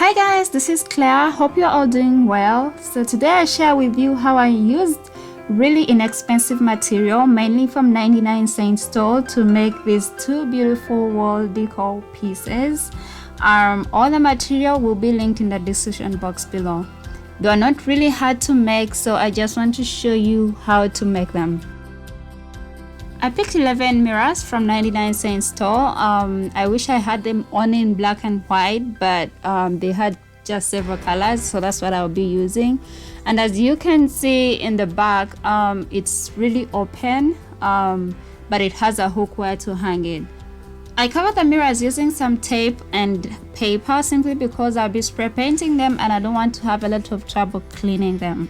Hi guys, this is Claire. Hope you're all doing well. So today I share with you how I used really inexpensive material, mainly from 99-cent store, to make these two beautiful wall decor pieces. All the material will be linked in the description box below. They are not really hard to make, so I just want to show you how to make them. I picked 11 mirrors from 99-cent store. I wish I had them only in black and white, but they had just several colors, so that's what I'll be using. And as you can see in the back, it's really open, but it has a hook where to hang it. I covered the mirrors using some tape and paper simply because I'll be spray painting them and I don't want to have a lot of trouble cleaning them.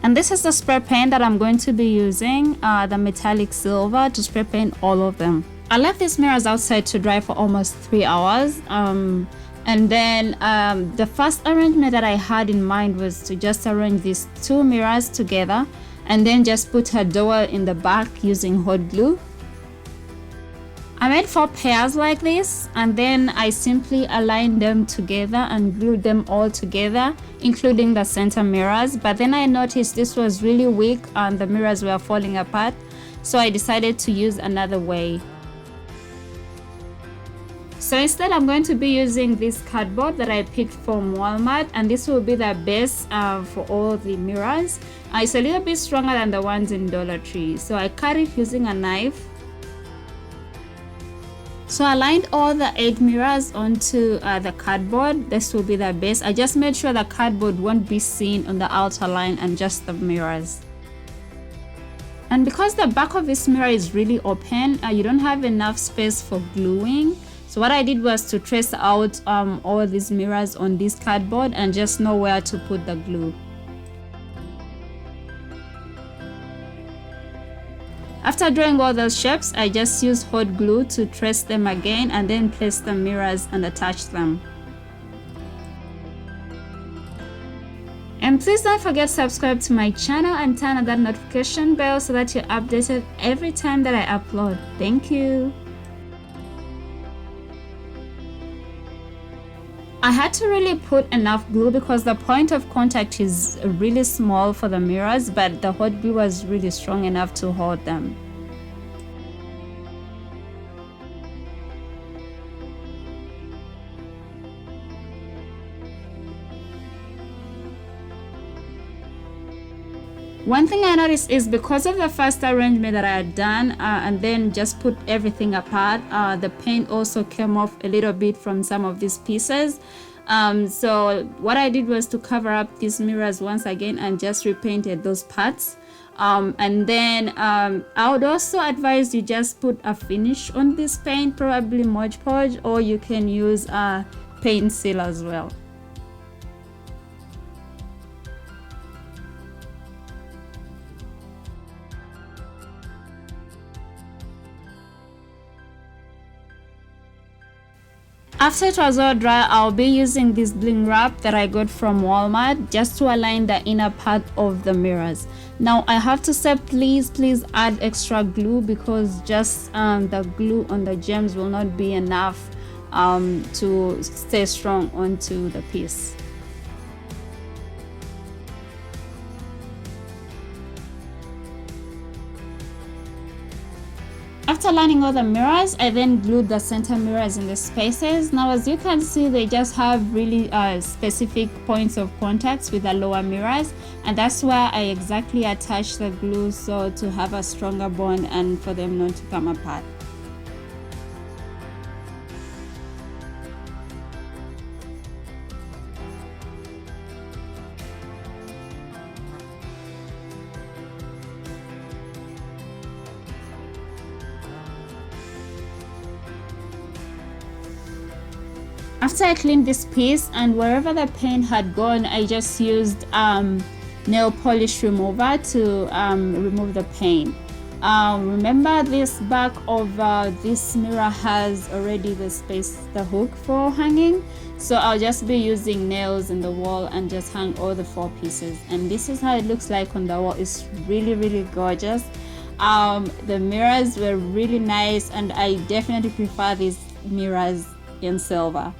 And this is the spray paint that I'm going to be using, the metallic silver, to spray paint all of them. I left these mirrors outside to dry for almost 3 hours. And then the first arrangement that I had in mind was to just arrange these two mirrors together and then just put a door in the back using hot glue. I made 4 pairs like this, and then I simply aligned them together and glued them all together, including the center mirrors. But then I noticed this was really weak and the mirrors were falling apart, so I decided to use another way. So instead I'm going to be using this cardboard that I picked from Walmart, and this will be the base for all the mirrors. It's a little bit stronger than the ones in Dollar Tree, so I cut it using a knife. So I aligned all the 8 mirrors onto the cardboard. This will be the base. I just made sure the cardboard won't be seen on the outer line and just the mirrors. And because the back of this mirror is really open, you don't have enough space for gluing. So what I did was to trace out all these mirrors on this cardboard and just know where to put the glue. After drawing all those shapes, I just used hot glue to trace them again and then place the mirrors and attach them. And please don't forget to subscribe to my channel and turn on that notification bell so that you're updated every time that I upload. Thank you. I had to really put enough glue because the point of contact is really small for the mirrors, but the hot glue was really strong enough to hold them. One thing I noticed is because of the first arrangement that I had done and then just put everything apart, the paint also came off a little bit from some of these pieces. So what I did was to cover up these mirrors once again and just repainted those parts. And then I would also advise you just put a finish on this paint, probably Mod Podge, or you can use paint seal as well. After it was all dry, I'll be using this bling wrap that I got from Walmart just to align the inner part of the mirrors. Now I have to say, please add extra glue because just the glue on the gems will not be enough to stay strong onto the piece. After aligning all the mirrors, I then glued the center mirrors in the spaces. Now as you can see, they just have really specific points of contacts with the lower mirrors, and that's where I exactly attach the glue, so to have a stronger bond and for them not to come apart. After I cleaned this piece and wherever the paint had gone, I just used nail polish remover to remove the paint. Remember, this back of this mirror has already the hook for hanging, so I'll just be using nails in the wall and just hang all the 4 pieces. And this is how it looks like on the wall. It's really gorgeous. The mirrors were really nice, and I definitely prefer these mirrors in silver.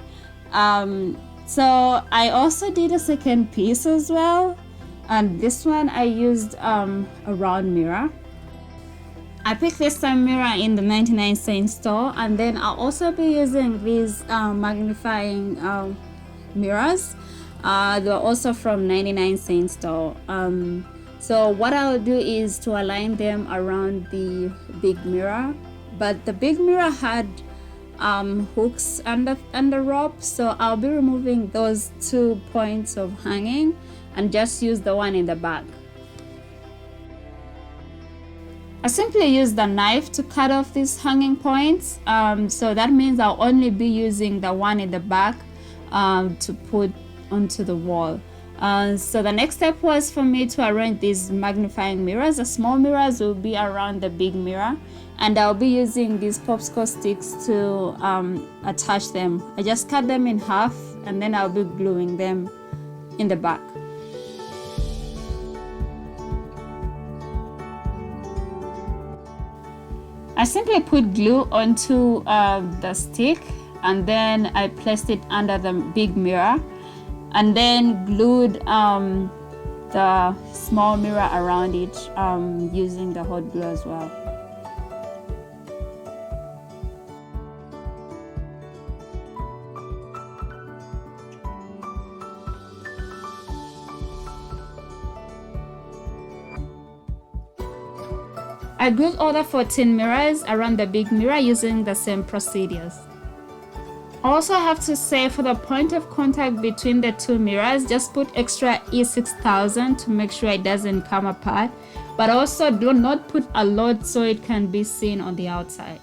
So I also did a second piece as well, and this one I used a round mirror. I picked this time mirror in the 99-cent store, and then I'll also be using these magnifying mirrors. They're also from 99-cent store. So what I'll do is to align them around the big mirror, but the big mirror had hooks under the rope, so I'll be removing those 2 points of hanging and just use the one in the back. I simply use the knife to cut off these hanging points, so that means I'll only be using the one in the back to put onto the wall. So the next step was for me to arrange these magnifying mirrors. The small mirrors will be around the big mirror, and I'll be using these popsicle sticks to attach them. I just cut them in half, and then I'll be gluing them in the back. I simply put glue onto the stick, and then I placed it under the big mirror, and then glued the small mirror around it using the hot glue as well. I glued all the 14 mirrors around the big mirror using the same procedures. Also, I have to say, for the point of contact between the two mirrors, just put extra E6000 to make sure it doesn't come apart, but also do not put a lot so it can be seen on the outside.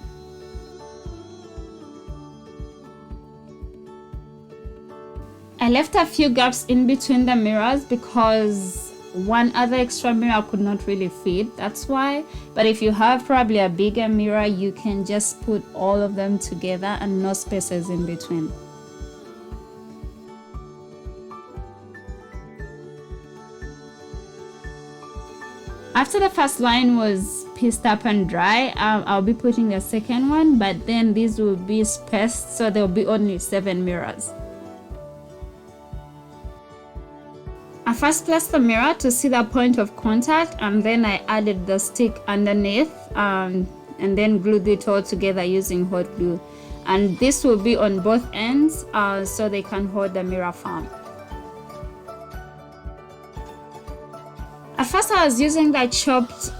I left a few gaps in between the mirrors because one other extra mirror could not really fit, that's why. But if you have probably a bigger mirror, you can just put all of them together and no spaces in between. After the first line was pieced up and dry, I'll be putting the second one, but then these will be spaced, so there will be only 7 mirrors. I first placed the mirror to see the point of contact, and then I added the stick underneath and then glued it all together using hot glue. And this will be on both ends so they can hold the mirror firm. At first I was using the chopped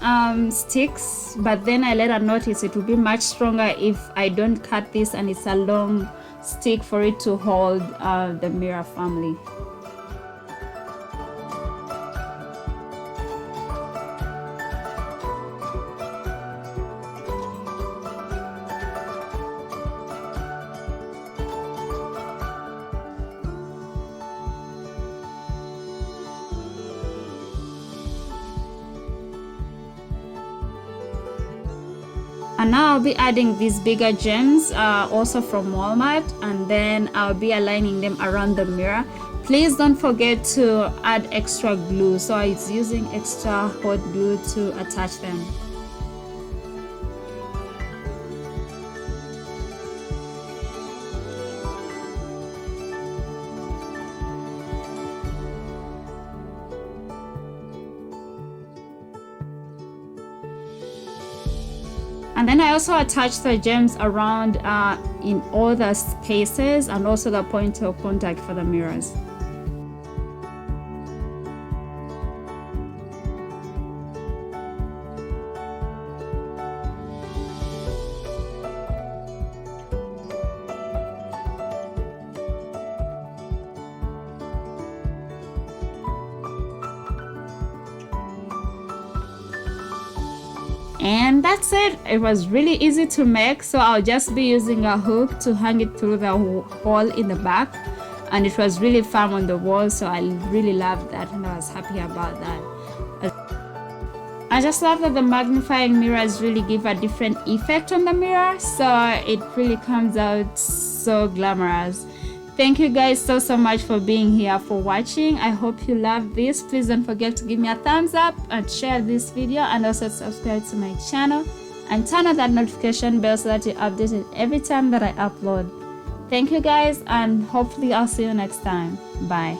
sticks, but then I later noticed it will be much stronger if I don't cut this and it's a long stick for it to hold the mirror firmly. And now I'll be adding these bigger gems also from Walmart, and then I'll be aligning them around the mirror. Please don't forget to add extra glue, so it's using extra hot glue to attach them. And then I also attached the gems around in all the spaces and also the point of contact for the mirrors. And that's it. It was really easy to make, so I'll just be using a hook to hang it through the hole in the back, and it was really firm on the wall, so I really loved that and I was happy about that. I just love that the magnifying mirrors really give a different effect on the mirror, so it really comes out so glamorous. Thank you guys so much for being here, for watching. I hope you loved this. Please don't forget to give me a thumbs up and share this video, and also subscribe to my channel and turn on that notification bell so that you're updated every time that I upload. Thank you guys, and hopefully I'll see you next time. Bye.